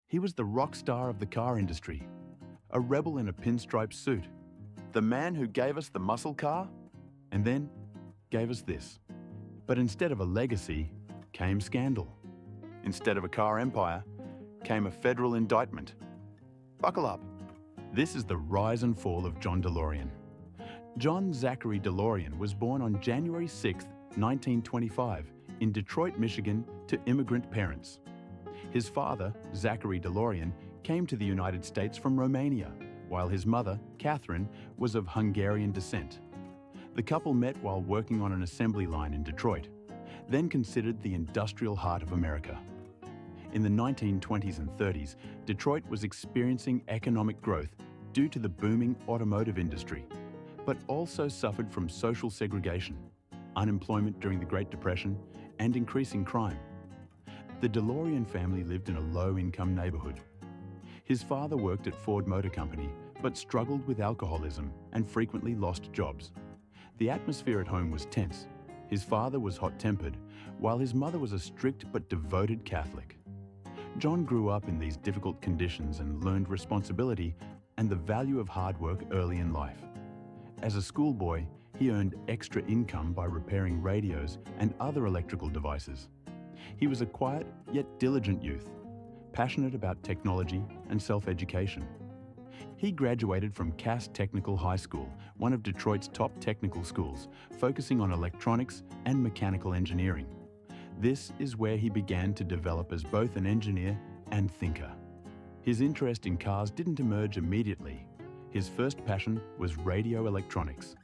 He was the rock star of the car industry, a rebel in a pinstripe suit, the man who gave us the muscle car and then gave us this. But instead of a legacy came scandal. Instead of a car empire came a federal indictment. Buckle up. This is the rise and fall of John DeLorean. John Zachary DeLorean was born on January 6, 1925, in Detroit, Michigan, to immigrant parents. His father, Zachary DeLorean, came to the United States from Romania, while his mother, Catherine, was of Hungarian descent. The couple met while working on an assembly line in Detroit, then considered the industrial heart of America. In the 1920s and 30s, Detroit was experiencing economic growth due to the booming automotive industry, but also suffered from social segregation, unemployment during the Great Depression, and increasing crime. The DeLorean family lived in a low-income neighborhood. His father worked at Ford Motor Company, but struggled with alcoholism and frequently lost jobs. The atmosphere at home was tense. His father was hot-tempered, while his mother was a strict but devoted Catholic. John grew up in these difficult conditions and learned responsibility and the value of hard work early in life. As a schoolboy, he earned extra income by repairing radios and other electrical devices. He was a quiet yet diligent youth, passionate about technology and self-education. He graduated from Cass Technical High School, one of Detroit's top technical schools, focusing on electronics and mechanical engineering. This is where he began to develop as both an engineer and thinker. His interest in cars didn't emerge immediately. His first passion was radio electronics.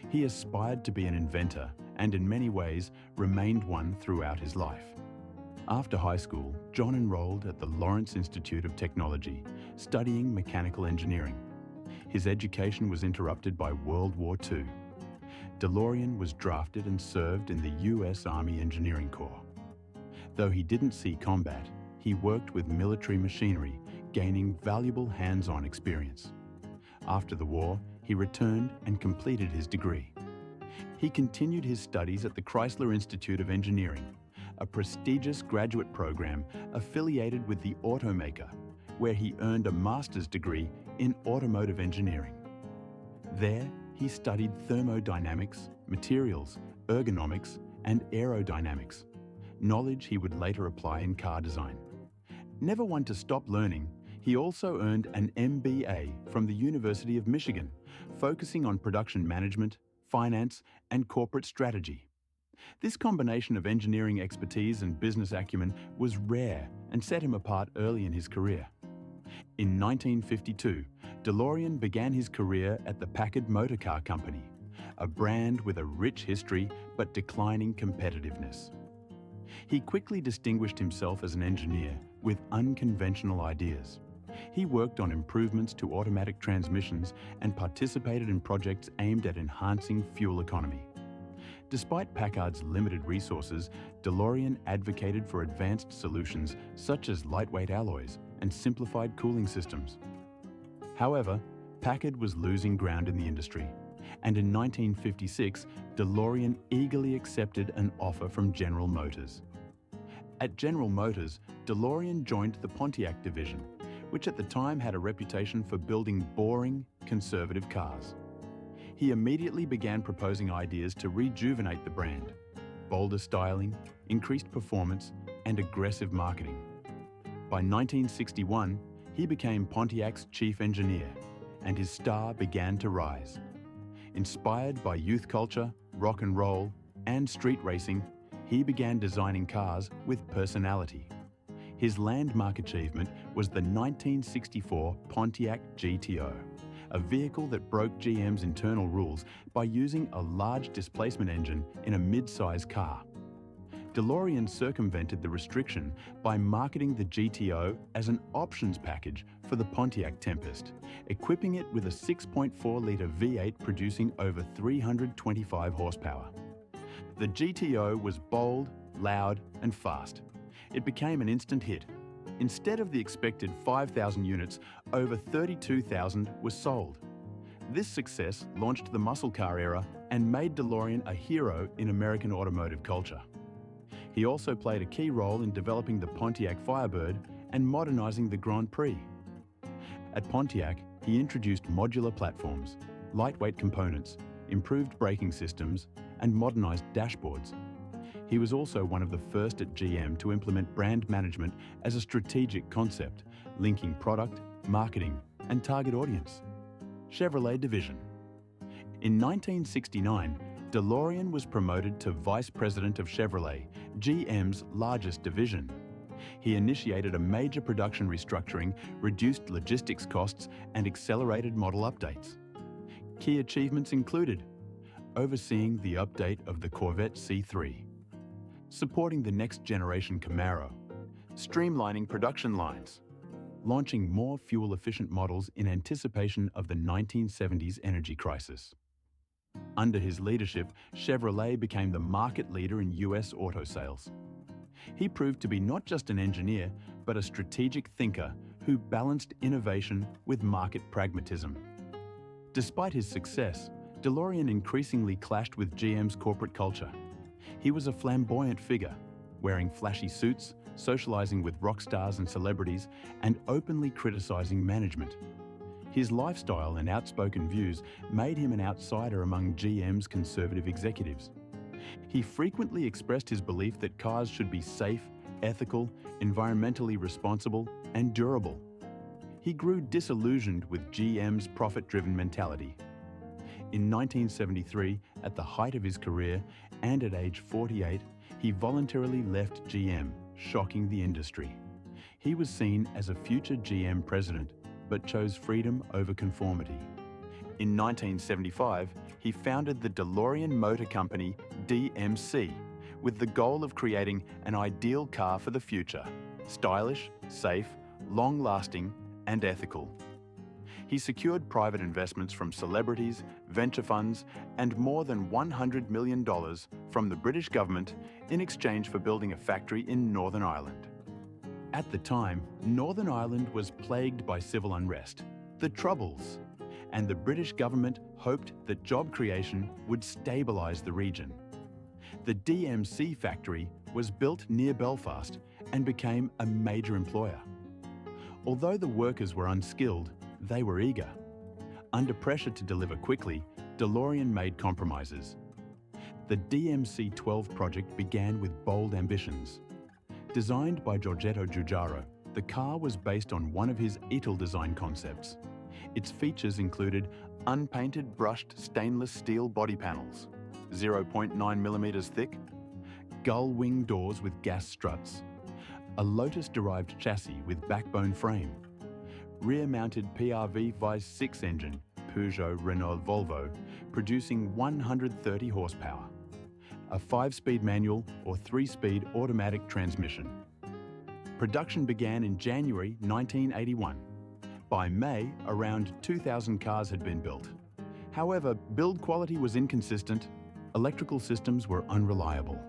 He aspired to be an inventor and in many ways remained one throughout his life. After high school, John enrolled at the Lawrence Institute of Technology, studying mechanical engineering. His education was interrupted by World War II. DeLorean was drafted and served in the U.S. Army Engineering Corps. Though he didn't see combat, he worked with military machinery, gaining valuable hands-on experience. After the war, he returned and completed his degree. He continued his studies at the Chrysler Institute of Engineering, a prestigious graduate program affiliated with the automaker, where he earned a master's degree in automotive engineering. There, he studied thermodynamics, materials, ergonomics, and aerodynamics, knowledge he would later apply in car design. Never one to stop learning, he also earned an MBA from the University of Michigan, focusing on production management, finance, and corporate strategy. This combination of engineering expertise and business acumen was rare and set him apart early in his career. In 1952, DeLorean began his career at the Packard Motor Car Company, a brand with a rich history but declining competitiveness. He quickly distinguished himself as an engineer with unconventional ideas. He worked on improvements to automatic transmissions and participated in projects aimed at enhancing fuel economy. Despite Packard's limited resources, DeLorean advocated for advanced solutions such as lightweight alloys and simplified cooling systems. However, Packard was losing ground in the industry, and in 1956, DeLorean eagerly accepted an offer from General Motors. At General Motors, DeLorean joined the Pontiac division, which at the time had a reputation for building boring, conservative cars. He immediately began proposing ideas to rejuvenate the brand: bolder styling, increased performance, and aggressive marketing. By 1961, he became Pontiac's chief engineer, and his star began to rise. Inspired by youth culture, rock and roll, and street racing, he began designing cars with personality. His landmark achievement was the 1964 Pontiac GTO, a vehicle that broke GM's internal rules by using a large displacement engine in a mid-size car. DeLorean circumvented the restriction by marketing the GTO as an options package for the Pontiac Tempest, equipping it with a 6.4-litre V8 producing over 325 horsepower. The GTO was bold, loud, and fast. It became an instant hit. Instead of the expected 5,000 units, over 32,000 were sold. This success launched the muscle car era and made DeLorean a hero in American automotive culture. He also played a key role in developing the Pontiac Firebird and modernizing the Grand Prix. At Pontiac, he introduced modular platforms, lightweight components, improved braking systems, and modernized dashboards. He was also one of the first at GM to implement brand management as a strategic concept, linking product, marketing, and target audience. Chevrolet Division. In 1969, DeLorean was promoted to Vice President of Chevrolet, GM's largest division. He initiated a major production restructuring, reduced logistics costs, and accelerated model updates. Key achievements included overseeing the update of the Corvette C3, supporting the next generation Camaro, streamlining production lines, launching more fuel-efficient models in anticipation of the 1970s energy crisis. Under his leadership, Chevrolet became the market leader in US auto sales. He proved to be not just an engineer, but a strategic thinker who balanced innovation with market pragmatism. Despite his success, DeLorean increasingly clashed with GM's corporate culture. He was a flamboyant figure, wearing flashy suits, socializing with rock stars and celebrities, and openly criticizing management. His lifestyle and outspoken views made him an outsider among GM's conservative executives. He frequently expressed his belief that cars should be safe, ethical, environmentally responsible, and durable. He grew disillusioned with GM's profit-driven mentality. In 1973, at the height of his career and at age 48, he voluntarily left GM, shocking the industry. He was seen as a future GM president, but chose freedom over conformity. In 1975, he founded the DeLorean Motor Company, DMC, with the goal of creating an ideal car for the future: stylish, safe, long-lasting, and ethical. He secured private investments from celebrities, venture funds, and more than $100 million from the British government in exchange for building a factory in Northern Ireland. At the time, Northern Ireland was plagued by civil unrest, the Troubles, and the British government hoped that job creation would stabilise the region. The DMC factory was built near Belfast and became a major employer. Although the workers were unskilled, they were eager. Under pressure to deliver quickly, DeLorean made compromises. The DMC-12 project began with bold ambitions. Designed by Giorgetto Giugiaro, the car was based on one of his Eatle design concepts. Its features included unpainted brushed stainless steel body panels, 0.9 millimeters thick, gull wing doors with gas struts, a Lotus-derived chassis with backbone frame, rear-mounted PRV Vice 6 engine, Peugeot, Renault, Volvo, producing 130 horsepower, a 5-speed manual or 3-speed automatic transmission. Production began in January 1981. By May, around 2,000 cars had been built. However, build quality was inconsistent, electrical systems were unreliable,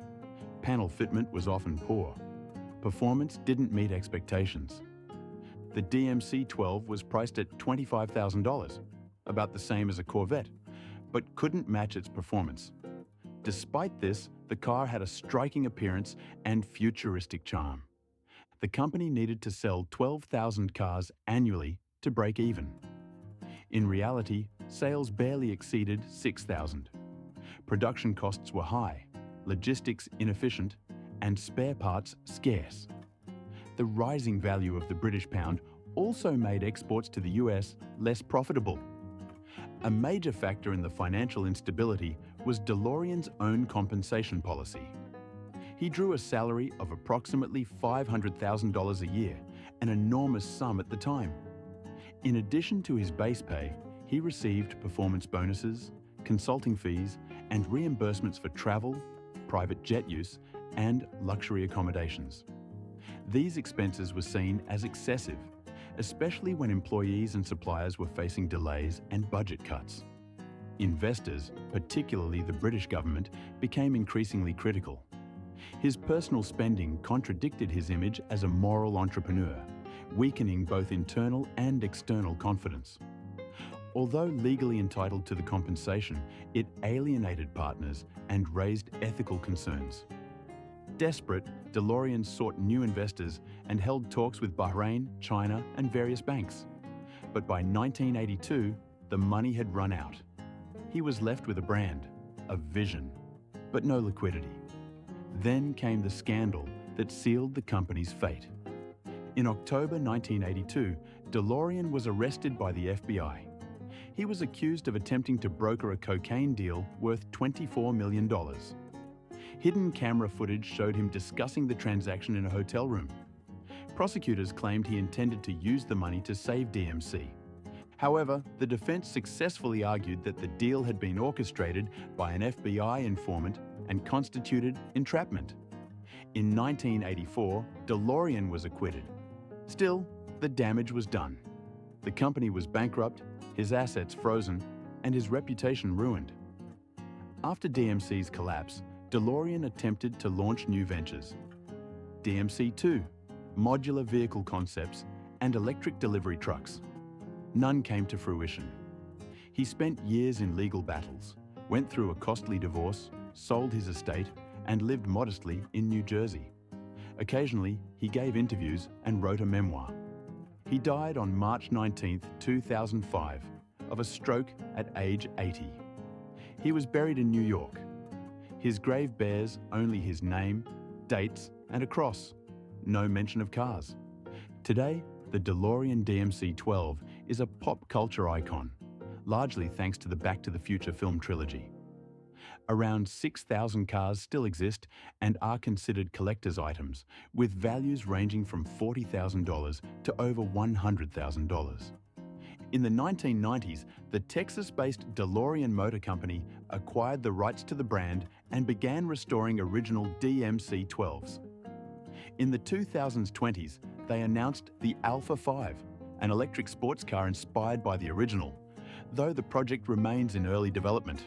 panel fitment was often poor, performance didn't meet expectations. The DMC-12 was priced at $25,000, about the same as a Corvette, but couldn't match its performance. Despite this, the car had a striking appearance and futuristic charm. The company needed to sell 12,000 cars annually to break even. In reality, sales barely exceeded 6,000. Production costs were high, logistics inefficient, and spare parts scarce. The rising value of the British pound also made exports to the US less profitable. A major factor in the financial instability was DeLorean's own compensation policy. He drew a salary of approximately $500,000 a year, an enormous sum at the time. In addition to his base pay, he received performance bonuses, consulting fees, and reimbursements for travel, private jet use, and luxury accommodations. These expenses were seen as excessive, especially when employees and suppliers were facing delays and budget cuts. Investors, particularly the British government, became increasingly critical. His personal spending contradicted his image as a moral entrepreneur, weakening both internal and external confidence. Although legally entitled to the compensation, it alienated partners and raised ethical concerns. Desperate, DeLorean sought new investors and held talks with Bahrain, China, and various banks. But by 1982, the money had run out. He was left with a brand, a vision, but no liquidity. Then came the scandal that sealed the company's fate. In October 1982, DeLorean was arrested by the FBI. He was accused of attempting to broker a cocaine deal worth $24 million. Hidden camera footage showed him discussing the transaction in a hotel room. Prosecutors claimed he intended to use the money to save DMC. However, the defense successfully argued that the deal had been orchestrated by an FBI informant and constituted entrapment. In 1984, DeLorean was acquitted. Still, the damage was done. The company was bankrupt, his assets frozen, and his reputation ruined. After DMC's collapse, DeLorean attempted to launch new ventures. DMC-2, modular vehicle concepts, and electric delivery trucks. None came to fruition. He spent years in legal battles, went through a costly divorce, sold his estate, and lived modestly in New Jersey. Occasionally, he gave interviews and wrote a memoir. He died on March 19, 2005, of a stroke at age 80. He was buried in New York. His grave bears only his name, dates, and a cross. No mention of cars. Today, the DeLorean DMC-12 is a pop culture icon, largely thanks to the Back to the Future film trilogy. Around 6,000 cars still exist and are considered collector's items, with values ranging from $40,000 to over $100,000. In the 1990s, the Texas-based DeLorean Motor Company acquired the rights to the brand and began restoring original DMC-12s. In the 2020s, they announced the Alpha 5, an electric sports car inspired by the original, though the project remains in early development.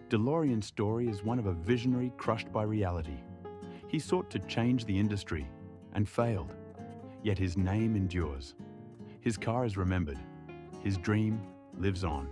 DeLorean's story is one of a visionary crushed by reality. He sought to change the industry and failed, yet his name endures. His car is remembered. His dream lives on.